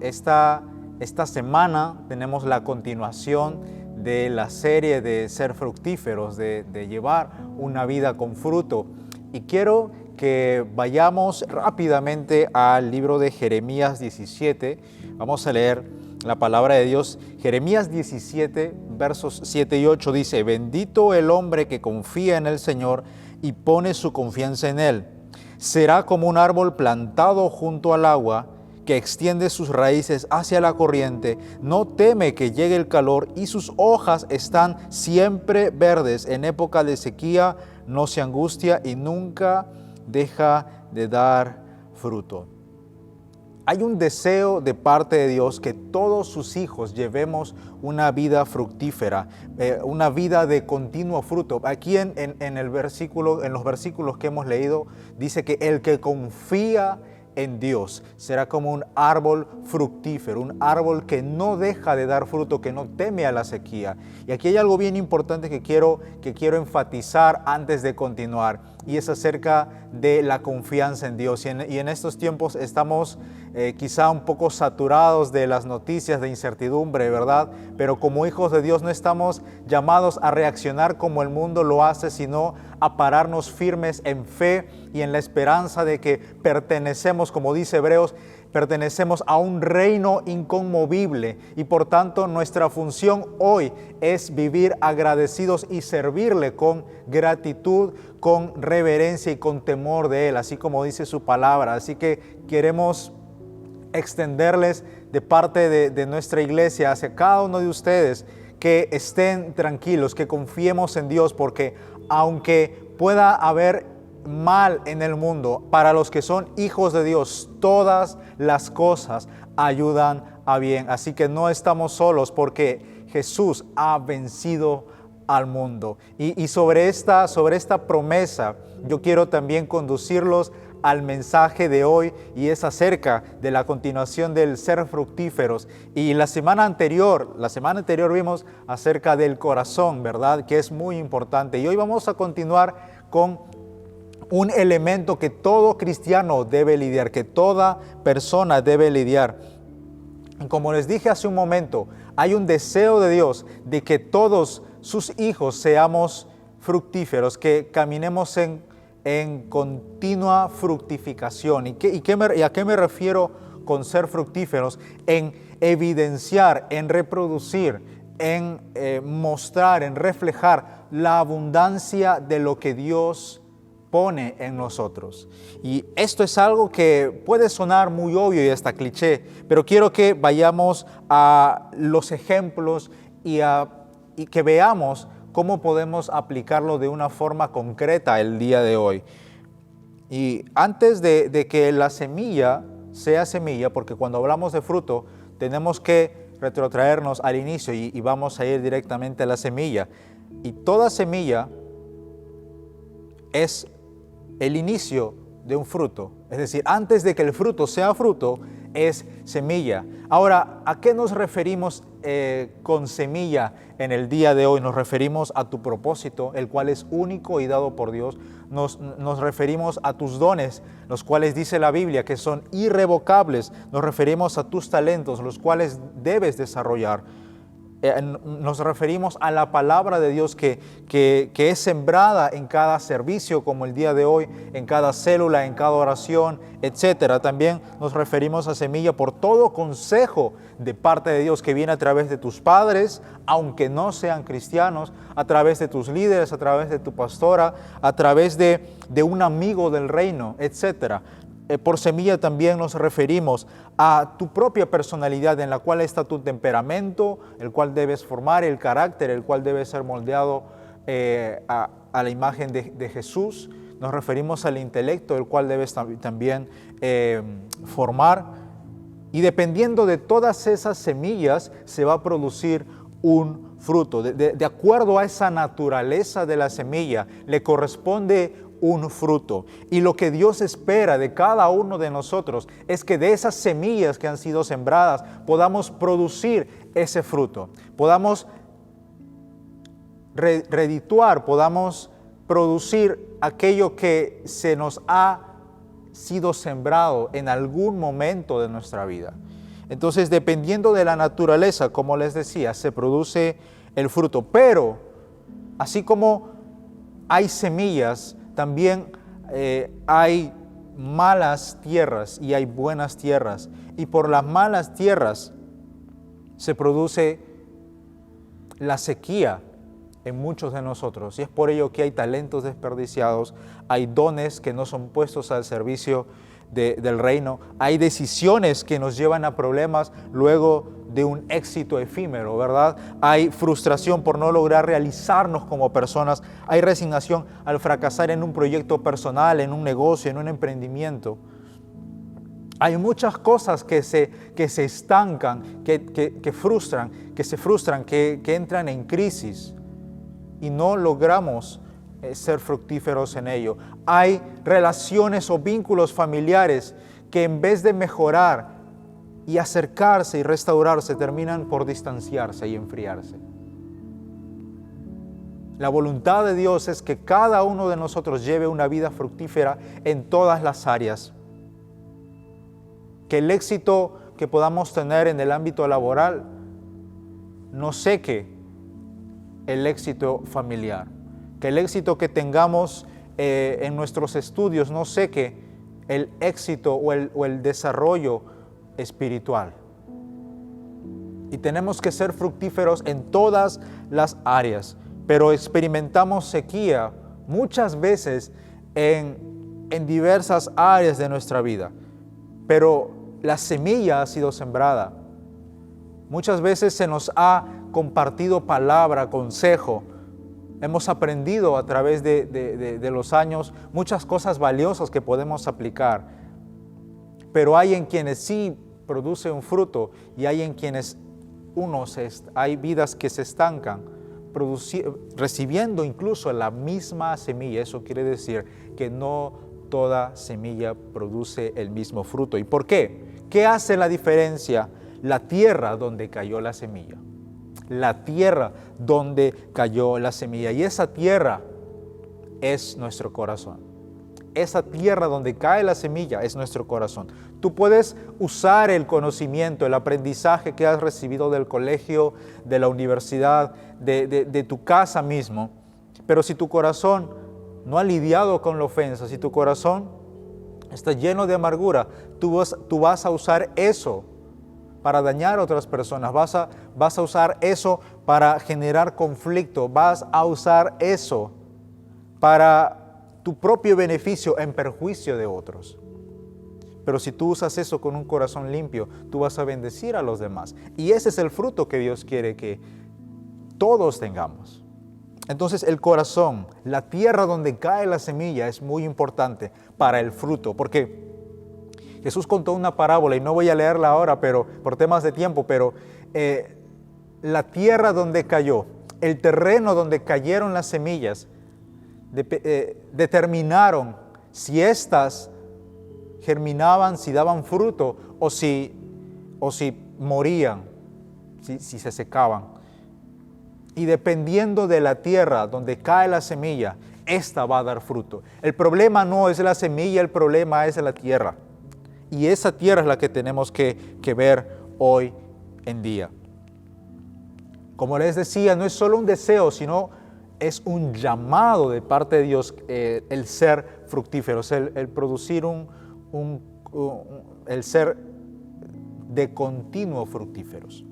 esta semana tenemos la continuación de la serie de ser fructíferos, de llevar una vida con fruto. Y quiero que vayamos rápidamente al libro de Jeremías 17. Vamos a leer la palabra de Dios. Jeremías 17, versos 7 y 8 dice: Bendito el hombre que confía en el Señor y pone su confianza en Él. Será como un árbol plantado junto al agua, que extiende sus raíces hacia la corriente, no teme que llegue el calor y sus hojas están siempre verdes. En época de sequía no se angustia y nunca deja de dar fruto. Hay un deseo de parte de Dios que todos sus hijos llevemos una vida fructífera, una vida de continuo fruto. Aquí en los versículos que hemos leído, dice que el que confía en Dios será como un árbol fructífero, un árbol que no deja de dar fruto, que no teme a la sequía. Y aquí hay algo bien importante que quiero enfatizar antes de continuar, y es acerca de la confianza en Dios. Y en estos tiempos estamos quizá un poco saturados de las noticias de incertidumbre, ¿verdad? Pero como hijos de Dios no estamos llamados a reaccionar como el mundo lo hace, sino a pararnos firmes en fe y en la esperanza de que pertenecemos, como dice Hebreos, pertenecemos a un reino inconmovible, y por tanto nuestra función hoy es vivir agradecidos y servirle con gratitud, con reverencia y con temor de Él, así como dice su palabra. Así que queremos extenderles de parte de nuestra iglesia hacia cada uno de ustedes que estén tranquilos, que confiemos en Dios, porque aunque pueda haber mal en el mundo, para los que son hijos de Dios, todas las cosas ayudan a bien. Así que no estamos solos, porque Jesús ha vencido al mundo. Y sobre esta promesa, yo quiero también conducirlos al mensaje de hoy, y es acerca de la continuación del ser fructíferos. Y la semana anterior vimos acerca del corazón, ¿verdad? Que es muy importante. Y hoy vamos a continuar con un elemento que todo cristiano debe lidiar, que toda persona debe lidiar. Como les dije hace un momento, hay un deseo de Dios de que todos sus hijos seamos fructíferos, que caminemos en continua fructificación. ¿Y a qué me refiero con ser fructíferos? En evidenciar, en reproducir, en mostrar, en reflejar la abundancia de lo que Dios pone en nosotros. Y esto es algo que puede sonar muy obvio y hasta cliché, pero quiero que vayamos a los ejemplos y que veamos cómo podemos aplicarlo de una forma concreta el día de hoy. Y antes de que la semilla sea semilla, porque cuando hablamos de fruto tenemos que retrotraernos al inicio y vamos a ir directamente a la semilla. Y toda semilla es el inicio de un fruto. Es decir, antes de que el fruto sea fruto, es semilla. Ahora, ¿a qué nos referimos con semilla en el día de hoy? Nos referimos a tu propósito, el cual es único y dado por Dios. Nos referimos a tus dones, los cuales dice la Biblia que son irrevocables. Nos referimos a tus talentos, los cuales debes desarrollar. Nos referimos a la palabra de Dios que es sembrada en cada servicio, como el día de hoy, en cada célula, en cada oración, etc. También nos referimos a semilla por todo consejo de parte de Dios que viene a través de tus padres, aunque no sean cristianos, a través de tus líderes, a través de tu pastora, a través de un amigo del reino, etc. Por semilla también nos referimos a tu propia personalidad, en la cual está tu temperamento, el cual debes formar, el carácter, el cual debe ser moldeado a la imagen de Jesús. Nos referimos al intelecto, el cual debes también formar. Y dependiendo de todas esas semillas se va a producir un fruto. De acuerdo a esa naturaleza de la semilla, le corresponde un fruto. Y lo que Dios espera de cada uno de nosotros es que de esas semillas que han sido sembradas podamos producir ese fruto, podamos redituar, podamos producir aquello que se nos ha sido sembrado en algún momento de nuestra vida. Entonces, dependiendo de la naturaleza, como les decía, se produce el fruto. Pero, así como hay semillas, también hay malas tierras y hay buenas tierras. Y por las malas tierras se produce la sequía en muchos de nosotros. Y es por ello que hay talentos desperdiciados, hay dones que no son puestos al servicio del reino, hay decisiones que nos llevan a problemas luego de un éxito efímero, ¿verdad? Hay frustración por no lograr realizarnos como personas, hay resignación al fracasar en un proyecto personal, en un negocio, en un emprendimiento. Hay muchas cosas que se estancan, que se frustran, que entran en crisis y no logramos ser fructíferos en ello. Hay relaciones o vínculos familiares que en vez de mejorar y acercarse y restaurarse, terminan por distanciarse y enfriarse. La voluntad de Dios es que cada uno de nosotros lleve una vida fructífera en todas las áreas. Que el éxito que podamos tener en el ámbito laboral no seque el éxito familiar. Que el éxito que tengamos en nuestros estudios no seque el éxito o el desarrollo espiritual. Y tenemos que ser fructíferos en todas las áreas, pero experimentamos sequía muchas veces en diversas áreas de nuestra vida. Pero la semilla ha sido sembrada. Muchas veces se nos ha compartido palabra, consejo. Hemos aprendido a través de los años muchas cosas valiosas que podemos aplicar. Pero hay en quienes sí produce un fruto y hay en quienes hay vidas que se estancan, recibiendo incluso la misma semilla. Eso quiere decir que no toda semilla produce el mismo fruto. ¿Y por qué? ¿Qué hace la diferencia? La tierra donde cayó la semilla. La tierra donde cayó la semilla. Y esa tierra es nuestro corazón. Esa tierra donde cae la semilla es nuestro corazón. Tú puedes usar el conocimiento, el aprendizaje que has recibido del colegio, de la universidad, de tu casa mismo, pero si tu corazón no ha lidiado con la ofensa, si tu corazón está lleno de amargura, tú vas a usar eso para dañar a otras personas, vas a usar eso para generar conflicto, vas a usar eso para tu propio beneficio en perjuicio de otros. Pero si tú usas eso con un corazón limpio, tú vas a bendecir a los demás. Y ese es el fruto que Dios quiere que todos tengamos. Entonces el corazón, la tierra donde cae la semilla es muy importante para el fruto, porque Jesús contó una parábola, y no voy a leerla ahora por temas de tiempo, pero la tierra donde cayó, el terreno donde cayeron las semillas, determinaron si éstas germinaban, si daban fruto o si morían, si se secaban. Y dependiendo de la tierra donde cae la semilla, ésta va a dar fruto. El problema no es la semilla, el problema es la tierra. Y esa tierra es la que tenemos que ver hoy en día. Como les decía, no es solo un deseo, sino es un llamado de parte de Dios el ser fructíferos, el producir el ser de continuo fructíferos.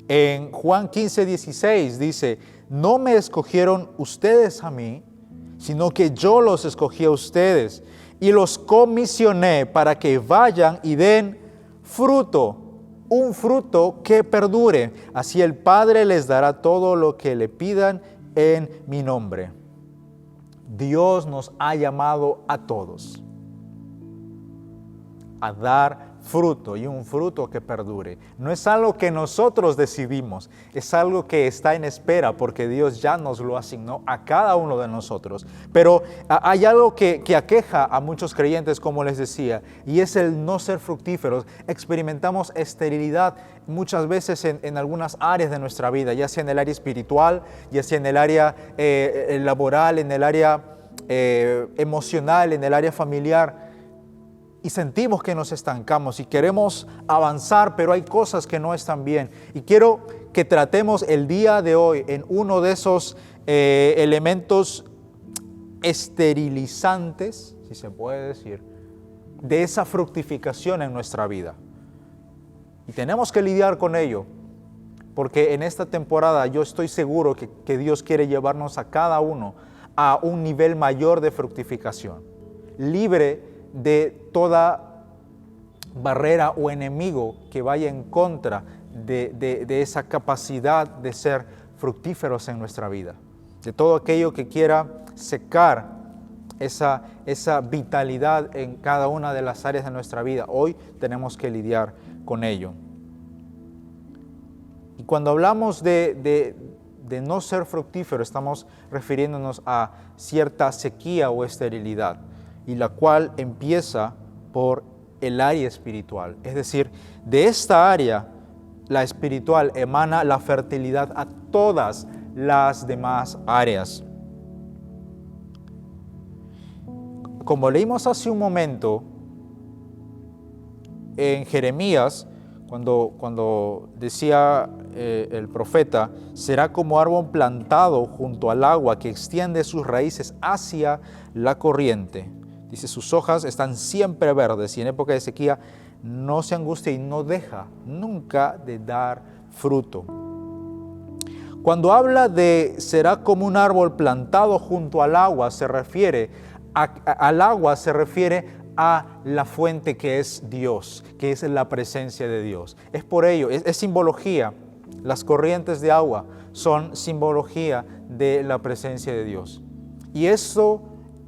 En Juan 15:16 dice, no me escogieron ustedes a mí, sino que yo los escogí a ustedes y los comisioné para que vayan y den fruto, un fruto que perdure. Así el Padre les dará todo lo que le pidan en mi nombre. Dios nos ha llamado a todos a dar fruto, y un fruto que perdure. No es algo que nosotros decidimos, es algo que está en espera porque Dios ya nos lo asignó a cada uno de nosotros. Pero hay algo que aqueja a muchos creyentes, como les decía, y es el no ser fructíferos. Experimentamos esterilidad muchas veces en algunas áreas de nuestra vida, ya sea en el área espiritual, ya sea en el área laboral, en el área emocional, en el área familiar. y sentimos que nos estancamos y queremos avanzar, pero hay cosas que no están bien. Y quiero que tratemos el día de hoy en uno de esos elementos esterilizantes, si se puede decir, de esa fructificación en nuestra vida. Y tenemos que lidiar con ello, porque en esta temporada yo estoy seguro que Dios quiere llevarnos a cada uno a un nivel mayor de fructificación, libre de toda barrera o enemigo que vaya en contra de esa capacidad de ser fructíferos en nuestra vida, de todo aquello que quiera secar esa vitalidad en cada una de las áreas de nuestra vida. Hoy tenemos que lidiar con ello. Y cuando hablamos de no ser fructífero, estamos refiriéndonos a cierta sequía o esterilidad, y la cual empieza por el área espiritual. Es decir, de esta área, la espiritual, emana la fertilidad a todas las demás áreas. Como leímos hace un momento en Jeremías, cuando decía el profeta, será como árbol plantado junto al agua que extiende sus raíces hacia la corriente. Dice, sus hojas están siempre verdes y en época de sequía no se angustia y no deja nunca de dar fruto. Cuando habla de será como un árbol plantado junto al agua, se refiere al agua, se refiere a la fuente que es Dios, que es la presencia de Dios. Es por ello, es simbología. Las corrientes de agua son simbología de la presencia de Dios. Y eso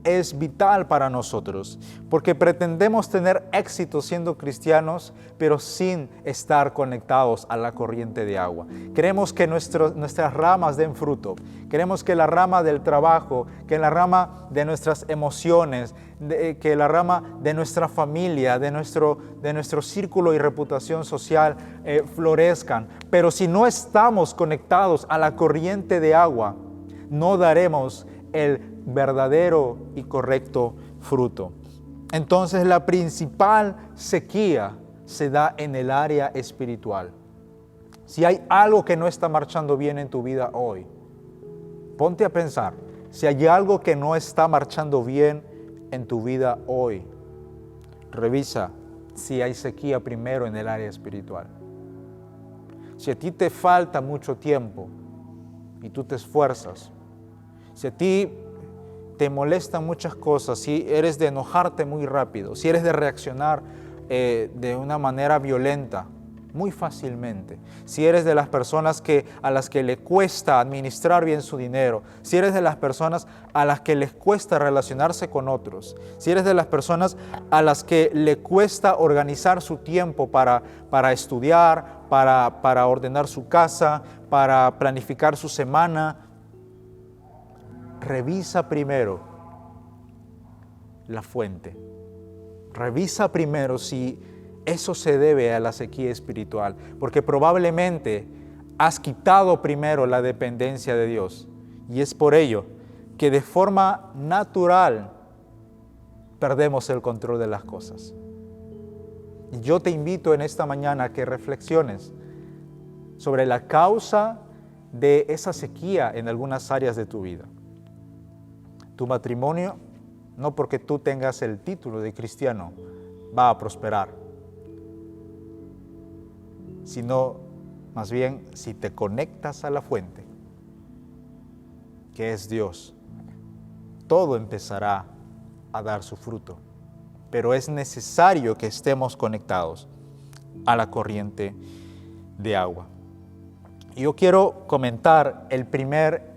es vital para nosotros, porque pretendemos tener éxito siendo cristianos, pero sin estar conectados a la corriente de agua. Queremos que nuestras ramas den fruto. Queremos que la rama del trabajo, que la rama de nuestras emociones, que la rama de nuestra familia, de nuestro círculo y reputación social florezcan. Pero si no estamos conectados a la corriente de agua, no daremos el verdadero y correcto fruto. Entonces la principal sequía se da en el área espiritual. Si hay algo que no está marchando bien en tu vida hoy, ponte a pensar, si hay algo que no está marchando bien en tu vida hoy, revisa si hay sequía primero en el área espiritual. Si a ti te falta mucho tiempo y tú te esfuerzas, si a ti te molestan muchas cosas, si eres de enojarte muy rápido, si eres de reaccionar de una manera violenta muy fácilmente, si eres de las personas a las que le cuesta administrar bien su dinero, si eres de las personas a las que les cuesta relacionarse con otros, si eres de las personas a las que le cuesta organizar su tiempo para estudiar, para ordenar su casa, para planificar su semana, revisa primero la fuente. Revisa primero si eso se debe a la sequía espiritual, porque probablemente has quitado primero la dependencia de Dios. Y es por ello que de forma natural perdemos el control de las cosas. Y yo te invito en esta mañana a que reflexiones sobre la causa de esa sequía en algunas áreas de tu vida. Tu matrimonio, no porque tú tengas el título de cristiano, va a prosperar, sino más bien si te conectas a la fuente, que es Dios, todo empezará a dar su fruto. Pero es necesario que estemos conectados a la corriente de agua. Yo quiero comentar el primer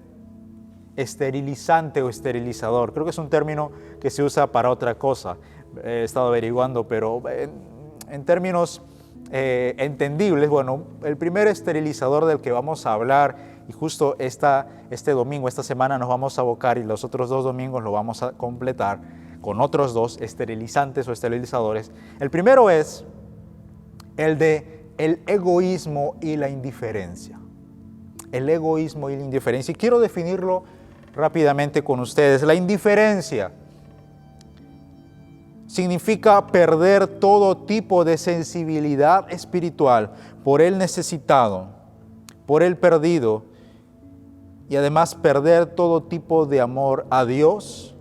esterilizante o esterilizador. Creo que es un término que se usa para otra cosa. He estado averiguando, pero en términos entendibles, bueno, el primer esterilizador del que vamos a hablar, y justo este domingo, esta semana nos vamos a abocar y los otros 2 domingos lo vamos a completar con otros 2 esterilizantes o esterilizadores. El primero es el de el egoísmo y la indiferencia. El egoísmo y la indiferencia. Y quiero definirlo rápidamente con ustedes. La indiferencia. Significa perder todo tipo de sensibilidad espiritual por el necesitado, por el perdido, y además perder todo tipo de amor a Dios,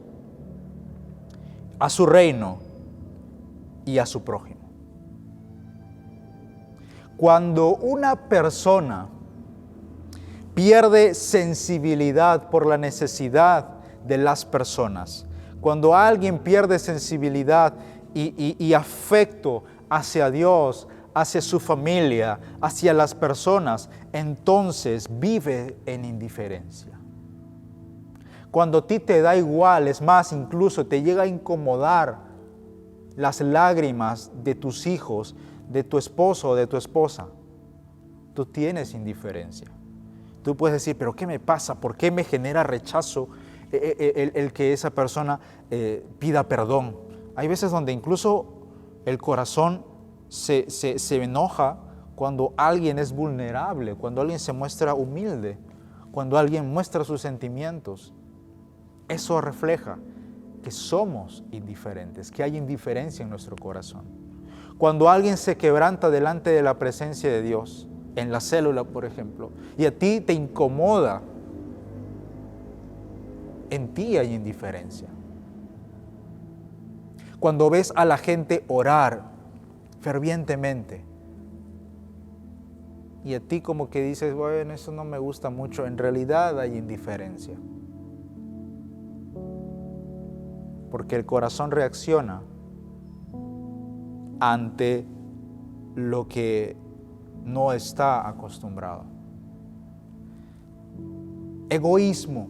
a su reino y a su prójimo. Cuando una persona pierde sensibilidad por la necesidad de las personas, cuando alguien pierde sensibilidad y afecto hacia Dios, hacia su familia, hacia las personas, entonces vive en indiferencia. Cuando a ti te da igual, es más, incluso te llega a incomodar las lágrimas de tus hijos, de tu esposo o de tu esposa, tú tienes indiferencia. Tú puedes decir, pero ¿qué me pasa? ¿Por qué me genera rechazo el que esa persona pida perdón? Hay veces donde incluso el corazón se enoja cuando alguien es vulnerable, cuando alguien se muestra humilde, cuando alguien muestra sus sentimientos. Eso refleja que somos indiferentes, que hay indiferencia en nuestro corazón. Cuando alguien se quebranta delante de la presencia de Dios, en la célula, por ejemplo, y a ti te incomoda, en ti hay indiferencia. Cuando ves a la gente orar fervientemente, y a ti como que dices, bueno, eso no me gusta mucho, en realidad hay indiferencia. Porque el corazón reacciona ante lo que no está acostumbrado. Egoísmo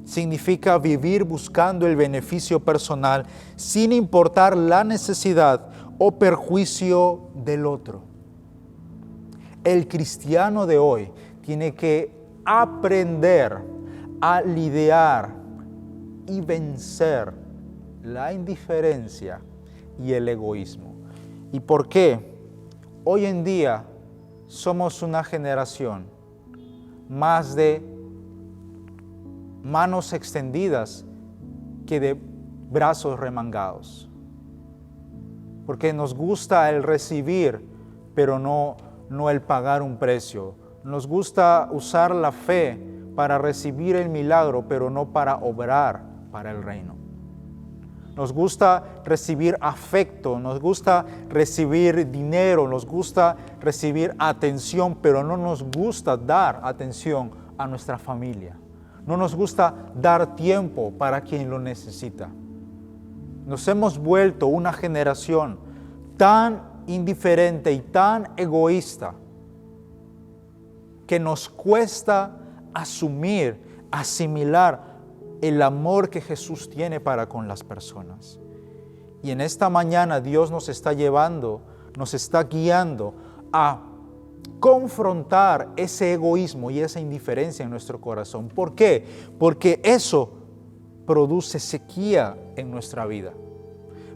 significa vivir buscando el beneficio personal sin importar la necesidad o perjuicio del otro. El cristiano de hoy tiene que aprender a lidiar y vencer la indiferencia y el egoísmo. ¿Y por qué? Hoy en día somos una generación más de manos extendidas que de brazos remangados. Porque nos gusta el recibir, pero no el pagar un precio. Nos gusta usar la fe para recibir el milagro, pero no para obrar para el reino. Nos gusta recibir afecto, nos gusta recibir dinero, nos gusta recibir atención, pero no nos gusta dar atención a nuestra familia. No nos gusta dar tiempo para quien lo necesita. Nos hemos vuelto una generación tan indiferente y tan egoísta que nos cuesta asimilar el amor que Jesús tiene para con las personas. Y en esta mañana Dios nos está llevando, nos está guiando a confrontar ese egoísmo y esa indiferencia en nuestro corazón. ¿Por qué? Porque eso produce sequía en nuestra vida.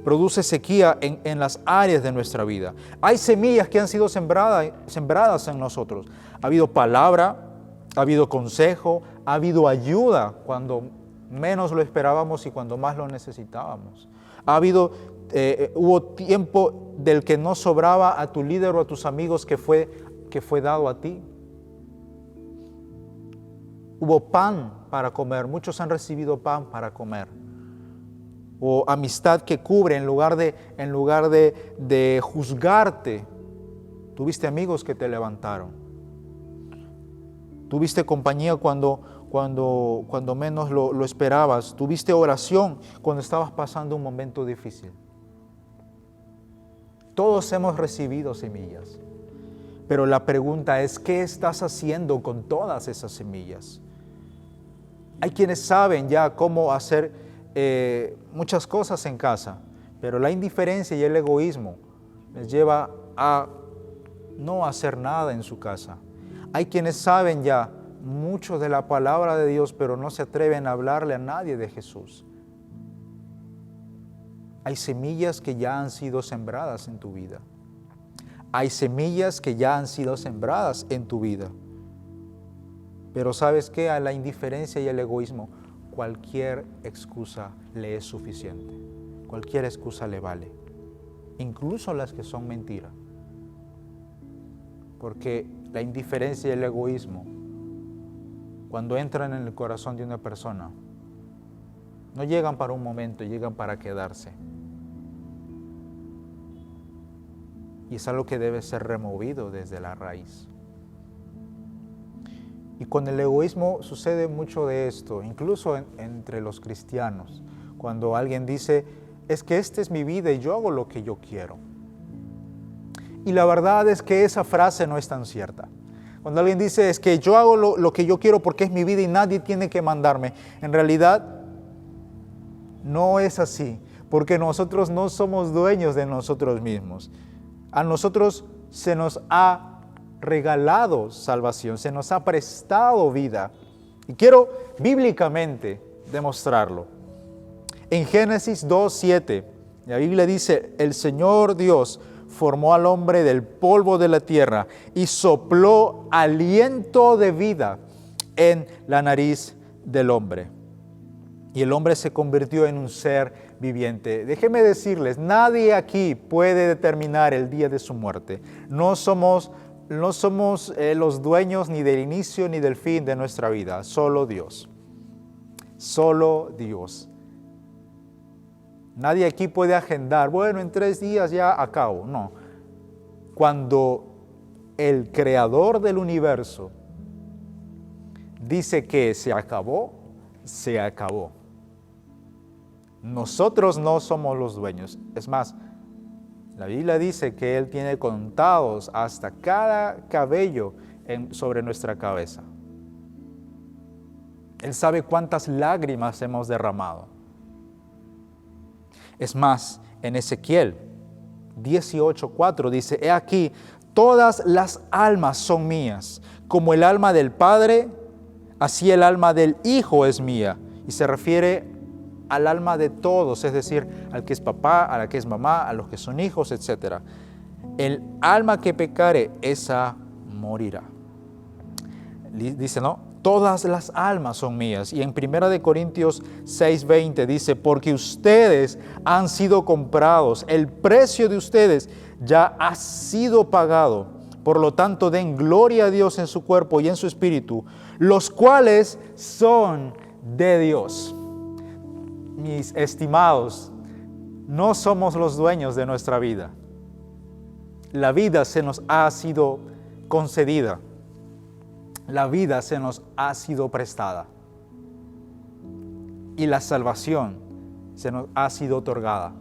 Produce sequía en las áreas de nuestra vida. Hay semillas que han sido sembradas en nosotros. Ha habido palabra, ha habido consejo, ha habido ayuda cuando menos lo esperábamos y cuando más lo necesitábamos. Hubo tiempo del que no sobraba a tu líder o a tus amigos que fue dado a ti. Hubo pan para comer, muchos han recibido pan para comer. O amistad que cubre en lugar de juzgarte. Tuviste amigos que te levantaron. Tuviste compañía cuando menos lo esperabas. Tuviste oración cuando estabas pasando un momento difícil. Todos hemos recibido semillas. Pero la pregunta es, ¿qué estás haciendo con todas esas semillas? Hay quienes saben ya cómo hacer muchas cosas en casa, pero la indiferencia y el egoísmo les lleva a no hacer nada en su casa. Hay quienes saben ya mucho de la palabra de Dios, pero no se atreven a hablarle a nadie de Jesús. Hay semillas que ya han sido sembradas en tu vida. Hay semillas que ya han sido sembradas en tu vida. Pero ¿sabes qué? A la indiferencia y el egoísmo, cualquier excusa le es suficiente. cualquier excusa le vale, incluso las que son mentiras. Porque la indiferencia y el egoísmo, cuando entran en el corazón de una persona, no llegan para un momento, llegan para quedarse. Y es algo que debe ser removido desde la raíz. Y con el egoísmo sucede mucho de esto, incluso entre los cristianos. Cuando alguien dice, es que esta es mi vida y yo hago lo que yo quiero. Y la verdad es que esa frase no es tan cierta. Cuando alguien dice, es que yo hago lo que yo quiero porque es mi vida y nadie tiene que mandarme, en realidad no es así, porque nosotros no somos dueños de nosotros mismos. A nosotros se nos ha regalado salvación, se nos ha prestado vida. Y quiero bíblicamente demostrarlo. En Génesis 2:7, la Biblia dice, el Señor Dios formó al hombre del polvo de la tierra y sopló aliento de vida en la nariz del hombre. Y el hombre se convirtió en un ser viviente. Déjenme decirles, nadie aquí puede determinar el día de su muerte. No somos los dueños ni del inicio ni del fin de nuestra vida, solo Dios. Solo Dios. Nadie aquí puede agendar, bueno, en 3 días ya acabo. No. Cuando el creador del universo dice que se acabó, se acabó. Nosotros no somos los dueños. Es más, la Biblia dice que Él tiene contados hasta cada cabello sobre nuestra cabeza. Él sabe cuántas lágrimas hemos derramado. Es más, en Ezequiel 18:4 dice, he aquí, todas las almas son mías, como el alma del Padre, así el alma del Hijo es mía. Y se refiere al alma de todos, es decir, al que es papá, a la que es mamá, a los que son hijos, etc. El alma que pecare, esa morirá. Dice, ¿no? Todas las almas son mías. Y en 1 Corintios 6:20 dice, porque ustedes han sido comprados, el precio de ustedes ya ha sido pagado. Por lo tanto, den gloria a Dios en su cuerpo y en su espíritu, los cuales son de Dios. Mis estimados, no somos los dueños de nuestra vida. La vida se nos ha sido concedida. La vida se nos ha sido prestada. Y la salvación se nos ha sido otorgada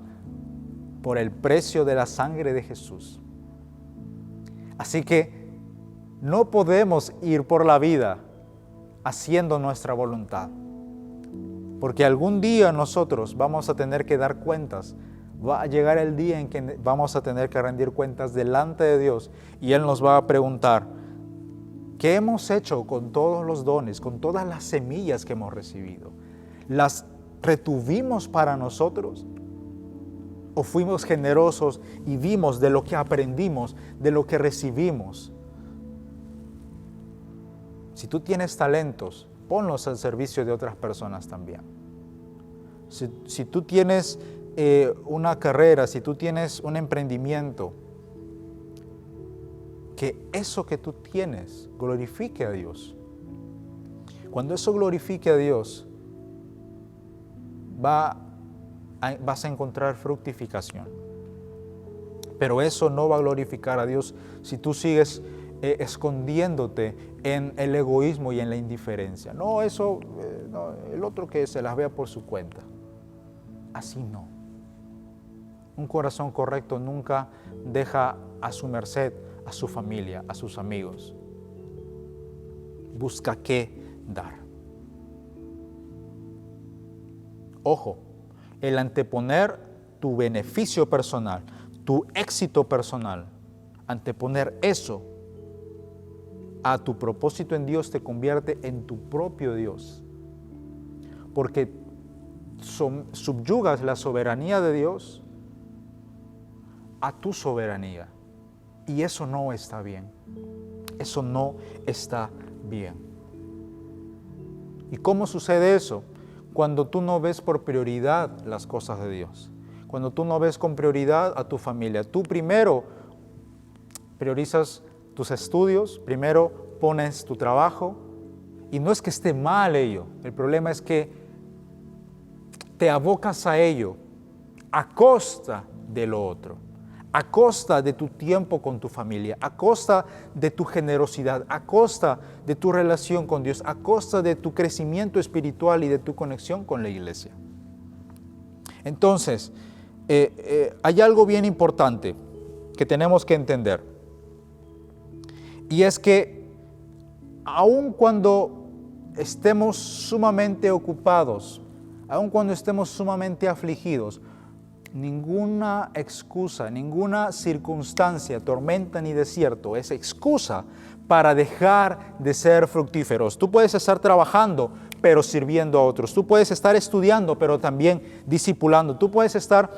por el precio de la sangre de Jesús. Así que no podemos ir por la vida haciendo nuestra voluntad. Porque algún día nosotros vamos a tener que dar cuentas. Va a llegar el día en que vamos a tener que rendir cuentas delante de Dios y Él nos va a preguntar, ¿qué hemos hecho con todos los dones, con todas las semillas que hemos recibido? ¿Las retuvimos para nosotros? ¿O fuimos generosos y vimos de lo que aprendimos, de lo que recibimos? Si tú tienes talentos, ponlos al servicio de otras personas también. Si tú tienes una carrera, si tú tienes un emprendimiento, que eso que tú tienes glorifique a Dios. Cuando eso glorifique a Dios, vas a encontrar fructificación. Pero eso no va a glorificar a Dios si tú sigues escondiéndote en el egoísmo y en la indiferencia. No, el otro que se las vea por su cuenta. Así no. Un corazón correcto nunca deja a su merced a su familia, a sus amigos. Busca qué dar. Ojo, el anteponer tu beneficio personal, tu éxito personal, anteponer eso a tu propósito en Dios te convierte en tu propio Dios. Porque subyugas la soberanía de Dios a tu soberanía. Y eso no está bien. Eso no está bien. ¿Y cómo sucede eso? Cuando tú no ves por prioridad las cosas de Dios. cuando tú no ves con prioridad a tu familia. Tú primero priorizas tus estudios, primero pones tu trabajo, y no es que esté mal ello, el problema es que te abocas a ello a costa de lo otro, a costa de tu tiempo con tu familia, a costa de tu generosidad, a costa de tu relación con Dios, a costa de tu crecimiento espiritual y de tu conexión con la iglesia. Entonces, hay algo bien importante que tenemos que entender, y es que aun cuando estemos sumamente ocupados, aun cuando estemos sumamente afligidos, ninguna excusa, ninguna circunstancia, tormenta ni desierto es excusa para dejar de ser fructíferos. Tú puedes estar trabajando, pero sirviendo a otros. Tú puedes estar estudiando, pero también discipulando. Tú puedes estar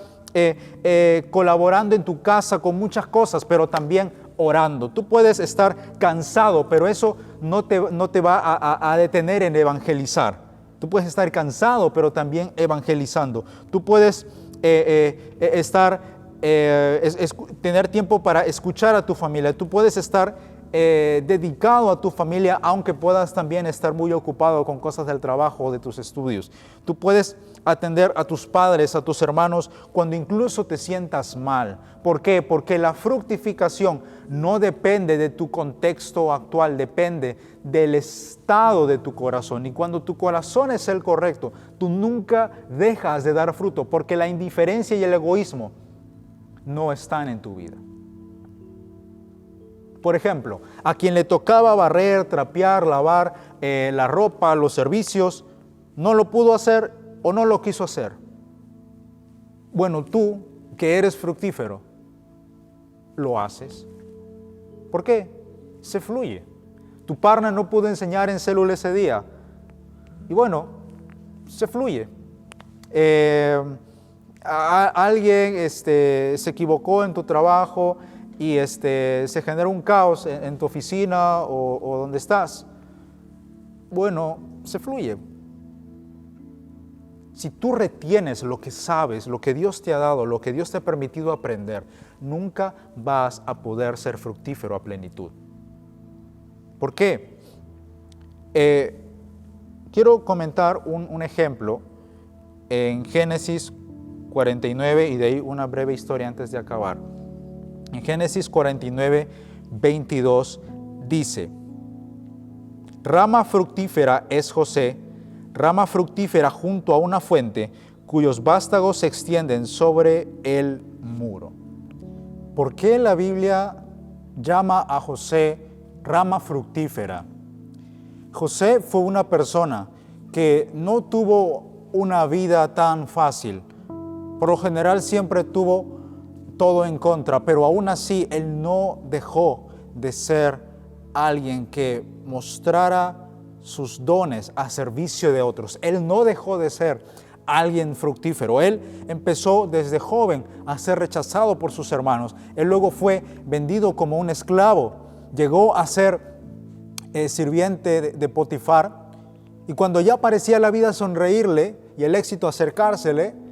colaborando en tu casa con muchas cosas, pero también orando. Tú puedes estar cansado, pero eso no te va a detener en evangelizar. Tú puedes estar cansado, pero también evangelizando. Tú puedes tener tiempo para escuchar a tu familia. Tú puedes estar dedicado a tu familia, aunque puedas también estar muy ocupado con cosas del trabajo o de tus estudios. Tú puedes atender a tus padres, a tus hermanos, cuando incluso te sientas mal. ¿Por qué? Porque la fructificación no depende de tu contexto actual, depende del estado de tu corazón. Y cuando tu corazón es el correcto, tú nunca dejas de dar fruto, porque la indiferencia y el egoísmo no están en tu vida. Por ejemplo, a quien le tocaba barrer, trapear, lavar la ropa, los servicios, no lo pudo hacer o no lo quiso hacer. Bueno, tú, que eres fructífero, lo haces. ¿Por qué? Se fluye. Tu partner no pudo enseñar en célula ese día. Y bueno, se fluye. Alguien se equivocó en tu trabajo y se genera un caos en tu oficina o donde estás. Bueno, se fluye. Si tú retienes lo que sabes, lo que Dios te ha dado, lo que Dios te ha permitido aprender, nunca vas a poder ser fructífero a plenitud. ¿Por qué? Quiero comentar un ejemplo en Génesis 49 y de ahí una breve historia antes de acabar. En Génesis 49, 22 dice: rama fructífera es José, rama fructífera junto a una fuente, cuyos vástagos se extienden sobre el muro. ¿Por qué la Biblia llama a José rama fructífera? José fue una persona que no tuvo una vida tan fácil. Por lo general siempre tuvo todo en contra, pero aún así él no dejó de ser alguien que mostrara sus dones a servicio de otros. Él no dejó de ser alguien fructífero. Él empezó desde joven a ser rechazado por sus hermanos. Él luego fue vendido como un esclavo. Llegó a ser sirviente de Potifar. Y cuando ya parecía la vida sonreírle y el éxito acercársele,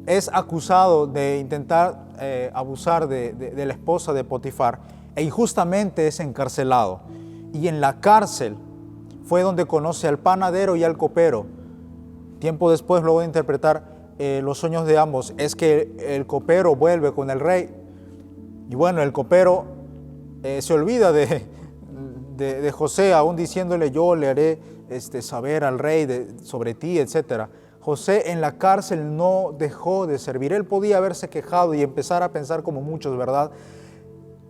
es acusado de intentar abusar de la esposa de Potifar e injustamente es encarcelado. Y en la cárcel fue donde conoce al panadero y al copero. Tiempo después, luego de interpretar los sueños de ambos, es que el copero vuelve con el rey. Y bueno, el copero se olvida de José, aún diciéndole: yo le haré saber al rey sobre ti, etc. José en la cárcel no dejó de servir. Él podía haberse quejado y empezar a pensar como muchos, ¿verdad?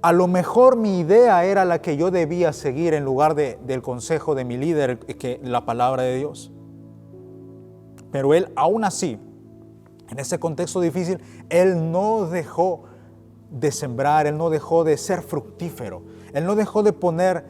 A lo mejor mi idea era la que yo debía seguir en lugar del consejo de mi líder, que la palabra de Dios. Pero él, aún así, en ese contexto difícil, él no dejó de sembrar, él no dejó de ser fructífero, él no dejó de poner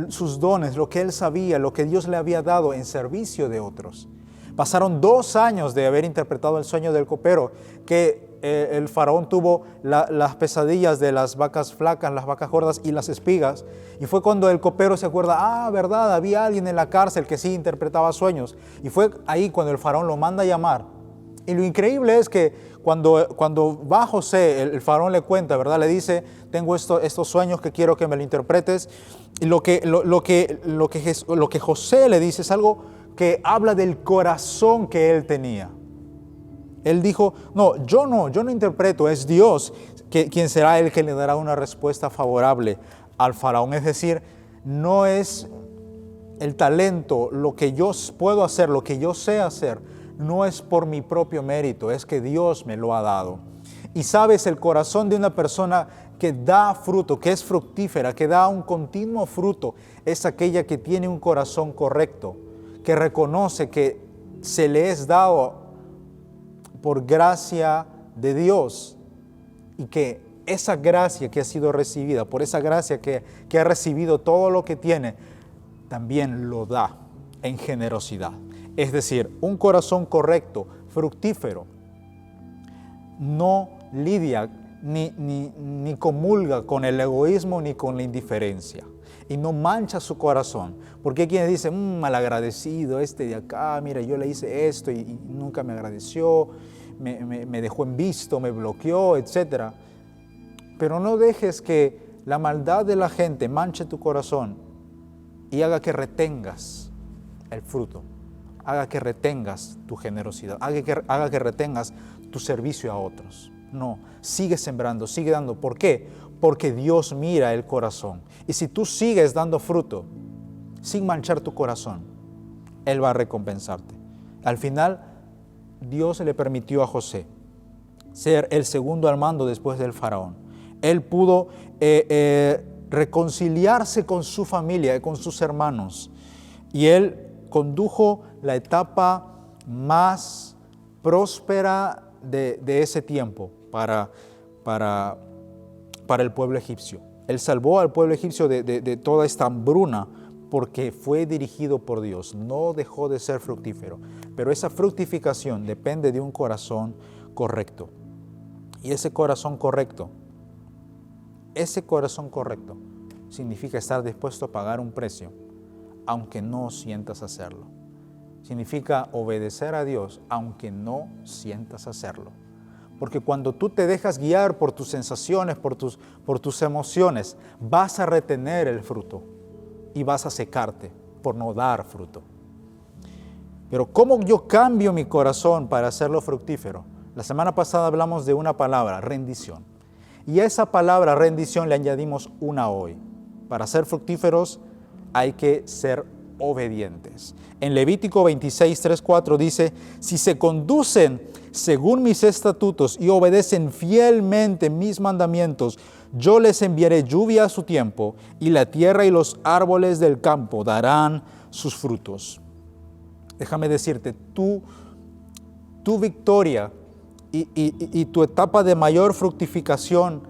sus dones, lo que él sabía, lo que Dios le había dado en servicio de otros. Pasaron 2 años de haber interpretado el sueño del copero, que el faraón tuvo las pesadillas de las vacas flacas, las vacas gordas y las espigas. Y fue cuando el copero se acuerda: verdad, había alguien en la cárcel que sí interpretaba sueños. Y fue ahí cuando el faraón lo manda a llamar Y lo increíble es que cuando va José, el faraón le cuenta, ¿verdad? Le dice, tengo estos sueños que quiero que me lo interpretes. Y lo que José le dice es algo que habla del corazón que él tenía. Él dijo, yo no interpreto, es Dios quien será el que le dará una respuesta favorable al faraón. Es decir, no es el talento, lo que yo puedo hacer, lo que yo sé hacer, no es por mi propio mérito, es que Dios me lo ha dado. Y sabes, el corazón de una persona que da fruto, que es fructífera, que da un continuo fruto, es aquella que tiene un corazón correcto, que reconoce que se le es dado por gracia de Dios y que esa gracia que ha sido recibida, por esa gracia que ha recibido todo lo que tiene, también lo da en generosidad. Es decir, un corazón correcto, fructífero, no lidia ni comulga con el egoísmo ni con la indiferencia y no mancha su corazón. Porque hay quienes dicen, malagradecido este de acá, mira, yo le hice esto y nunca me agradeció, me dejó en visto, me bloqueó, etc. Pero no dejes que la maldad de la gente manche tu corazón y haga que retengas el fruto, haga que retengas tu generosidad, haga que retengas tu servicio a otros. No, sigue sembrando, sigue dando. ¿Por qué? Porque Dios mira el corazón. Y si tú sigues dando fruto sin manchar tu corazón, Él va a recompensarte. Al final, Dios le permitió a José ser el segundo al mando después del faraón. Él pudo reconciliarse con su familia, con sus hermanos. Y él condujo la etapa más próspera de ese tiempo para el pueblo egipcio. Él salvó al pueblo egipcio de toda esta hambruna porque fue dirigido por Dios. No dejó de ser fructífero. Pero esa fructificación depende de un corazón correcto. Y ese corazón correcto significa estar dispuesto a pagar un precio, aunque no sientas hacerlo. Significa obedecer a Dios, aunque no sientas hacerlo. Porque cuando tú te dejas guiar por tus sensaciones, por tus emociones, vas a retener el fruto y vas a secarte por no dar fruto. Pero ¿cómo yo cambio mi corazón para hacerlo fructífero? La semana pasada hablamos de una palabra, rendición. Y a esa palabra rendición le añadimos una hoy. Para ser fructíferos hay que ser obedientes. En Levítico 26, 3, 4 dice, si se conducen según mis estatutos y obedecen fielmente mis mandamientos, yo les enviaré lluvia a su tiempo y la tierra y los árboles del campo darán sus frutos. Déjame decirte, tu victoria y tu etapa de mayor fructificación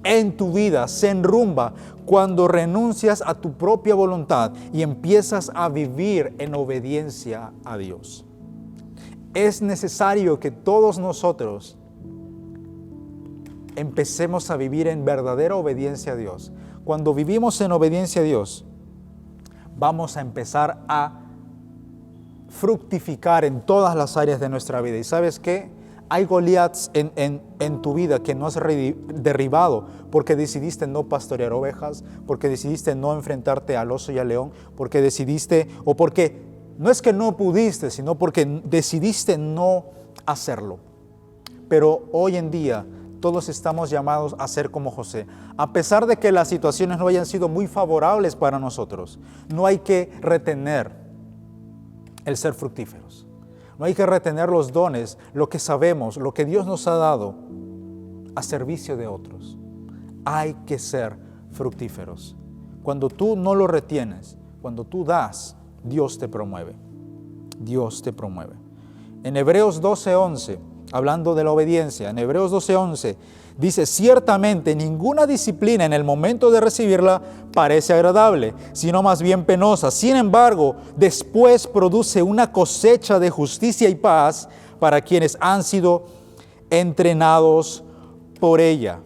en tu vida se enrumba cuando renuncias a tu propia voluntad y empiezas a vivir en obediencia a Dios. Es necesario que todos nosotros empecemos a vivir en verdadera obediencia a Dios. Cuando vivimos en obediencia a Dios, vamos a empezar a fructificar en todas las áreas de nuestra vida. ¿Y sabes qué? Hay Goliaths en tu vida que no has derribado porque decidiste no pastorear ovejas, porque decidiste no enfrentarte al oso y al león, porque decidiste, o porque no es que no pudiste, sino porque decidiste no hacerlo. Pero hoy en día todos estamos llamados a ser como José. A pesar de que las situaciones no hayan sido muy favorables para nosotros, no hay que retener el ser fructíferos. No hay que retener los dones, lo que sabemos, lo que Dios nos ha dado a servicio de otros. Hay que ser fructíferos. Cuando tú no lo retienes, cuando tú das, Dios te promueve. Dios te promueve. En Hebreos 12:11, hablando de la obediencia, en Hebreos 12:11 dice, ciertamente ninguna disciplina en el momento de recibirla parece agradable, sino más bien penosa. Sin embargo, después produce una cosecha de justicia y paz para quienes han sido entrenados por ella.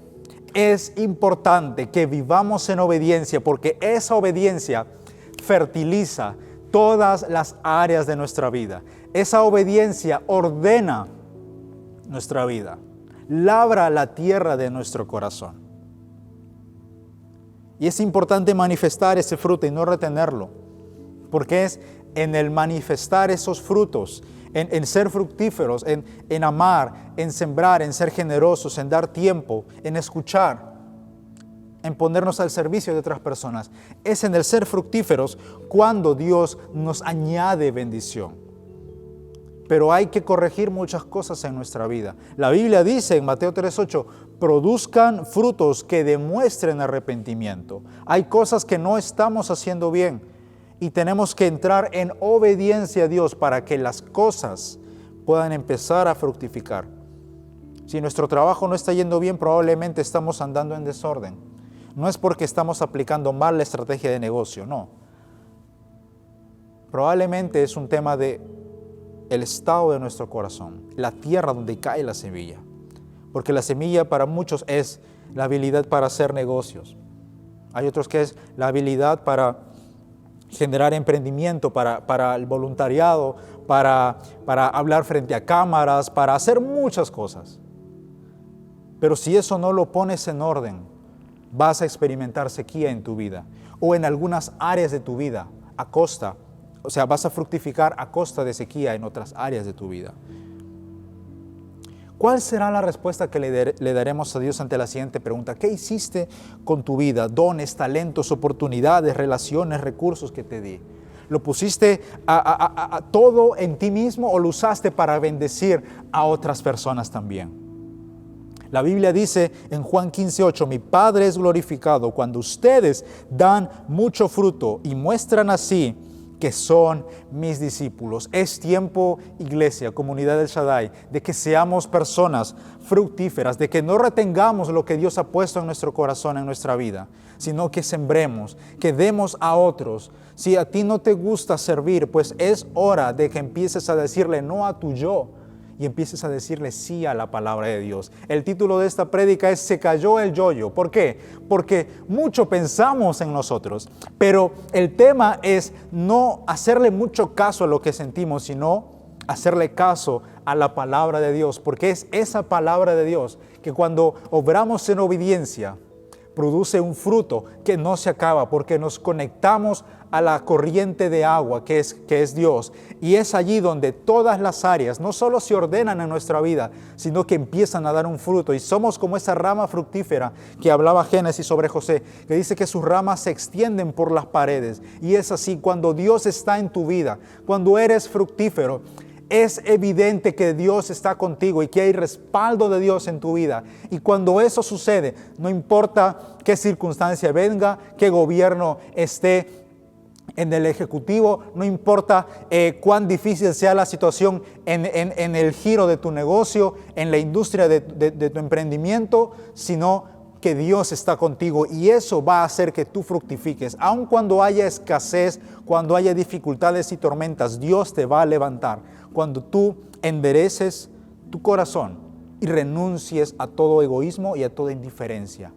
Es importante que vivamos en obediencia porque esa obediencia fertiliza todas las áreas de nuestra vida. Esa obediencia ordena nuestra vida. Labra la tierra de nuestro corazón. Y es importante manifestar ese fruto y no retenerlo, porque es en el manifestar esos frutos, en ser fructíferos, en amar, en sembrar, en ser generosos, en dar tiempo, en escuchar, en ponernos al servicio de otras personas. Es en el ser fructíferos cuando Dios nos añade bendición. Pero hay que corregir muchas cosas en nuestra vida. La Biblia dice en Mateo 3:8, produzcan frutos que demuestren arrepentimiento. Hay cosas que no estamos haciendo bien y tenemos que entrar en obediencia a Dios para que las cosas puedan empezar a fructificar. Si nuestro trabajo no está yendo bien, probablemente estamos andando en desorden. No es porque estamos aplicando mal la estrategia de negocio, no. Probablemente es un tema de el estado de nuestro corazón, la tierra donde cae la semilla. Porque la semilla para muchos es la habilidad para hacer negocios. Hay otros que es la habilidad para generar emprendimiento, para el voluntariado, para hablar frente a cámaras, para hacer muchas cosas. Pero si eso no lo pones en orden, vas a experimentar sequía en tu vida o en algunas áreas de tu vida vas a fructificar a costa de sequía en otras áreas de tu vida. ¿Cuál será la respuesta que le daremos a Dios ante la siguiente pregunta? ¿Qué hiciste con tu vida? Dones, talentos, oportunidades, relaciones, recursos que te di. ¿Lo pusiste a todo en ti mismo o lo usaste para bendecir a otras personas también? La Biblia dice en Juan 15:8, mi Padre es glorificado cuando ustedes dan mucho fruto y muestran así que son mis discípulos. Es tiempo, iglesia, comunidad del Shaddai, de que seamos personas fructíferas, de que no retengamos lo que Dios ha puesto en nuestro corazón, en nuestra vida, sino que sembremos, que demos a otros. Si a ti no te gusta servir, pues es hora de que empieces a decirle no a tu yo y empieces a decirle sí a la palabra de Dios. El título de esta prédica es Se cayó el yo-yo. ¿Por qué? Porque mucho pensamos en nosotros, pero el tema es no hacerle mucho caso a lo que sentimos, sino hacerle caso a la palabra de Dios, porque es esa palabra de Dios que cuando obramos en obediencia produce un fruto que no se acaba, porque nos conectamos a la corriente de agua que es Dios. Y es allí donde todas las áreas no solo se ordenan en nuestra vida, sino que empiezan a dar un fruto. Y somos como esa rama fructífera que hablaba Génesis sobre José, que dice que sus ramas se extienden por las paredes. Y es así, cuando Dios está en tu vida, cuando eres fructífero, es evidente que Dios está contigo y que hay respaldo de Dios en tu vida. Y cuando eso sucede, no importa qué circunstancia venga, qué gobierno esté en el ejecutivo, no importa cuán difícil sea la situación en el giro de tu negocio, en la industria de tu emprendimiento, sino que Dios está contigo y eso va a hacer que tú fructifiques. Aun cuando haya escasez, cuando haya dificultades y tormentas, Dios te va a levantar. Cuando tú endereces tu corazón y renuncies a todo egoísmo y a toda indiferencia.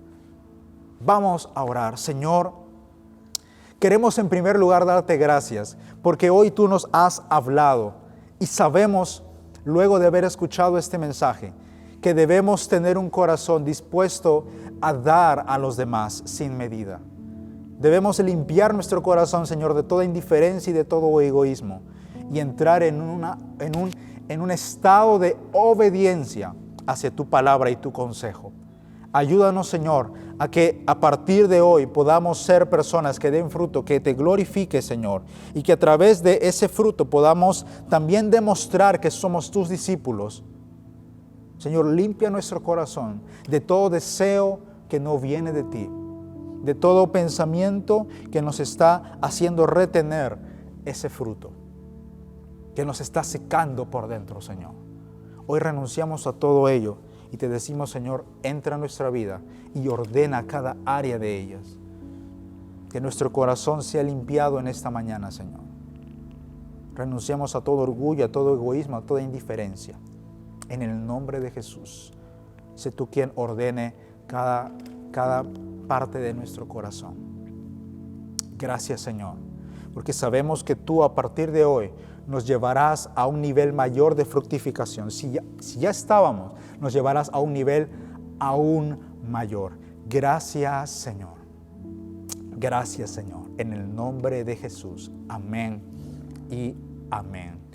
Vamos a orar. Señor, queremos en primer lugar darte gracias porque hoy tú nos has hablado y sabemos, luego de haber escuchado este mensaje, que debemos tener un corazón dispuesto a dar a los demás sin medida. Debemos limpiar nuestro corazón, Señor, de toda indiferencia y de todo egoísmo y entrar en un estado de obediencia hacia tu palabra y tu consejo. Ayúdanos, Señor, a que a partir de hoy podamos ser personas que den fruto, que te glorifique, Señor, y que a través de ese fruto podamos también demostrar que somos tus discípulos. Señor, limpia nuestro corazón de todo deseo que no viene de ti, de todo pensamiento que nos está haciendo retener ese fruto, que nos está secando por dentro, Señor. Hoy renunciamos a todo ello y te decimos, Señor, entra en nuestra vida y ordena cada área de ellas. Que nuestro corazón sea limpiado en esta mañana, Señor. Renunciamos a todo orgullo, a todo egoísmo, a toda indiferencia. En el nombre de Jesús, sé tú quien ordene cada parte de nuestro corazón. Gracias, Señor, porque sabemos que tú a partir de hoy nos llevarás a un nivel mayor de fructificación. Si ya estábamos, nos llevarás a un nivel aún mayor. Gracias, Señor. Gracias, Señor. En el nombre de Jesús. Amén y amén.